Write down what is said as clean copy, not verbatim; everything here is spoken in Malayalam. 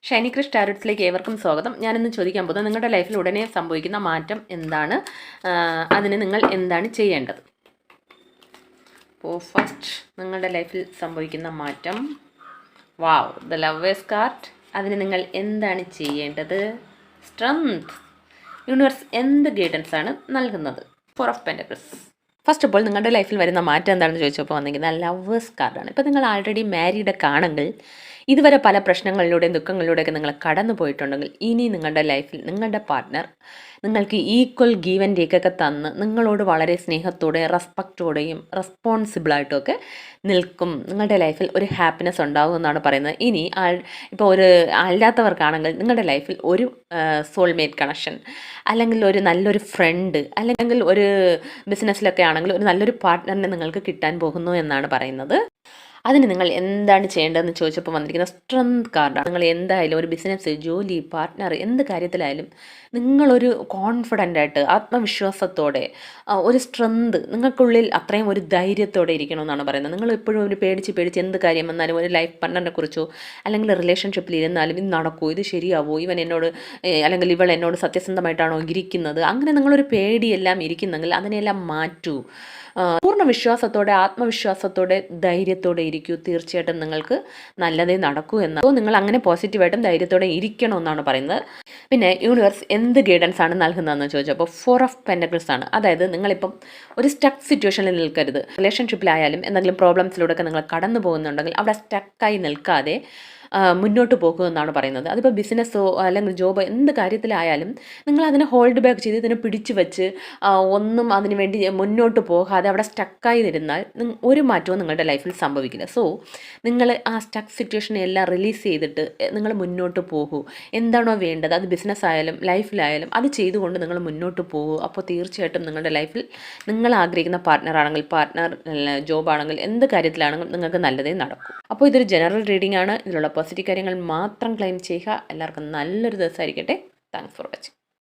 ഷൈനി ക്രിഷ് ടാരോട്സിലേക്ക് ഏവർക്കും സ്വാഗതം. ഞാനിന്ന് ചോദിക്കാൻ പോകുന്നത് നിങ്ങളുടെ ലൈഫിൽ ഉടനെ സംഭവിക്കുന്ന മാറ്റം എന്താണ്, അതിന് നിങ്ങൾ എന്താണ് ചെയ്യേണ്ടത്? അപ്പോൾ ഫസ്റ്റ് നിങ്ങളുടെ ലൈഫിൽ സംഭവിക്കുന്ന മാറ്റം, വാവ്, ദ ലവേഴ്സ് കാർഡ്. അതിന് നിങ്ങൾ എന്താണ് ചെയ്യേണ്ടത്? സ്ട്രെങ്ത്. യൂണിവേഴ്സ് എന്ത് ഗൈഡൻസ് ആണ് നൽകുന്നത്? Four of pentacles. First of all നിങ്ങളുടെ ലൈഫിൽ വരുന്ന മാറ്റം എന്താണെന്ന് ചോദിച്ചപ്പോൾ വന്നിരിക്കുന്നത് ലവേഴ്സ് കാർഡാണ്. ഇപ്പോൾ നിങ്ങൾ ആൾറെഡി മാരീഡ് ആണെങ്കിൽ, ഇതുവരെ പല പ്രശ്നങ്ങളിലൂടെയും ദുഃഖങ്ങളിലൂടെയൊക്കെ നിങ്ങൾ കടന്നു പോയിട്ടുണ്ടെങ്കിൽ, ഇനി നിങ്ങളുടെ ലൈഫിൽ നിങ്ങളുടെ പാർട്ട്ണർ നിങ്ങൾക്ക് ഈക്വൽ ഗീവ് ആൻഡ് ടേക്കൊക്കെ തന്ന് നിങ്ങളോട് വളരെ സ്നേഹത്തോടെയും റെസ്പെക്റ്റോടെയും റെസ്പോൺസിബിളായിട്ടുമൊക്കെ നിൽക്കും. നിങ്ങളുടെ ലൈഫിൽ ഒരു ഹാപ്പിനെസ് ഉണ്ടാകും എന്നാണ് പറയുന്നത്. ഇനി ഇപ്പോൾ ഒരു അല്ലാത്തവർക്കാണെങ്കിൽ നിങ്ങളുടെ ലൈഫിൽ ഒരു സോൾമേറ്റ് കണക്ഷൻ, അല്ലെങ്കിൽ ഒരു നല്ലൊരു ഫ്രണ്ട്, അല്ലെങ്കിൽ ഒരു ബിസിനസ്സിലൊക്കെ ആണെങ്കിൽ ഒരു നല്ലൊരു പാർട്ട്ണറിനെ നിങ്ങൾക്ക് കിട്ടാൻ പോകുന്നു എന്നാണ് പറയുന്നത്. അതിന് നിങ്ങൾ എന്താണ് ചെയ്യേണ്ടതെന്ന് ചോദിച്ചപ്പോൾ വന്നിരിക്കുന്ന സ്ട്രെങ്ത് കാർഡാണ്. നിങ്ങൾ എന്തായാലും ഒരു ബിസിനസ്, ജോലി, പാർട്ട്ണർ, എന്ത് കാര്യത്തിലായാലും നിങ്ങളൊരു കോൺഫിഡൻ്റ് ആയിട്ട് ആത്മവിശ്വാസത്തോടെ ഒരു സ്ട്രെങ്ത് നിങ്ങൾക്കുള്ളിൽ അത്രയും ഒരു ധൈര്യത്തോടെ ഇരിക്കണമെന്നാണ് പറയുന്നത്. നിങ്ങൾ എപ്പോഴും ഒരു പേടിച്ച് എന്ത് കാര്യം വന്നാലും ഒരു ലൈഫ് പാർട്ട്ണറിനെ കുറിച്ചോ അല്ലെങ്കിൽ റിലേഷൻഷിപ്പിൽ ഇരുന്നാലും ഇത് നടക്കുമോ, ഇത് ശരിയാവോ, ഇവൻ എന്നോട് അല്ലെങ്കിൽ ഇവൾ എന്നോട് സത്യസന്ധമായിട്ടാണോ ഇരിക്കുന്നത്, അങ്ങനെ നിങ്ങളൊരു പേടിയെല്ലാം ഇരിക്കുന്നെങ്കിൽ അതിനെല്ലാം മാറ്റൂ. പൂർണ്ണ വിശ്വാസത്തോടെ ആത്മവിശ്വാസത്തോടെ ധൈര്യത്തോടെ ഇരിക്കൂ. തീർച്ചയായിട്ടും നിങ്ങൾക്ക് നല്ലതേ നടക്കൂ എന്ന്. അപ്പോൾ നിങ്ങൾ അങ്ങനെ പോസിറ്റീവായിട്ടും ധൈര്യത്തോടെ ഇരിക്കണമെന്നാണ് പറയുന്നത്. പിന്നെ യൂണിവേഴ്സ് എന്ത് ഗൈഡൻസ് ആണ് നൽകുന്നതെന്ന് ചോദിച്ചപ്പോൾ ഫോർ ഓഫ് പെന്റക്കിൾസ് ആണ്. അതായത് നിങ്ങളിപ്പം ഒരു സ്റ്റക്ക് സിറ്റുവേഷനിൽ നിൽക്കരുത്. റിലേഷൻഷിപ്പിലായാലും എന്തെങ്കിലും പ്രോബ്ലംസിലൂടെയൊക്കെ നിങ്ങൾ കടന്നു പോകുന്നുണ്ടെങ്കിൽ അവിടെ സ്റ്റക്കായി നിൽക്കാതെ മുന്നോട്ട് പോകുമെന്നാണ് പറയുന്നത്. അതിപ്പോൾ ബിസിനസ്സോ അല്ലെങ്കിൽ ജോബോ എന്ത് കാര്യത്തിലായാലും നിങ്ങൾ അതിനെ ഹോൾഡ് ബാക്ക് ചെയ്ത് ഇതിനെ പിടിച്ചു വെച്ച് ഒന്നും അതിന് വേണ്ടി മുന്നോട്ട് പോകാതെ അവിടെ സ്റ്റക്കായി ഇരുന്നാൽ ഒരു മാറ്റവും നിങ്ങളുടെ ലൈഫിൽ സംഭവിക്കില്ല. സോ നിങ്ങൾ ആ സ്റ്റക്ക് സിറ്റുവേഷനെ എല്ലാം റിലീസ് ചെയ്തിട്ട് നിങ്ങൾ മുന്നോട്ട് പോകൂ. എന്താണോ വേണ്ടത്, അത് ബിസിനസ് ആയാലും ലൈഫിലായാലും അത് ചെയ്തുകൊണ്ട് നിങ്ങൾ മുന്നോട്ട് പോകൂ. അപ്പോൾ തീർച്ചയായിട്ടും നിങ്ങളുടെ ലൈഫിൽ നിങ്ങൾ ആഗ്രഹിക്കുന്ന പാർട്ട്ണർ ജോബാണെങ്കിൽ എന്ത് കാര്യത്തിലാണെങ്കിലും നിങ്ങൾക്ക് നല്ലതേ നടക്കും. അപ്പോൾ ഇതൊരു ജനറൽ റീഡിംഗ് ആണ്. ഇതിലുള്ള പോസിറ്റീവ് കാര്യങ്ങൾ മാത്രം ക്ലെയിം ചെയ്യുക. എല്ലാവർക്കും നല്ലൊരു ദിവസമായിരിക്കട്ടെ. Thanks for watching.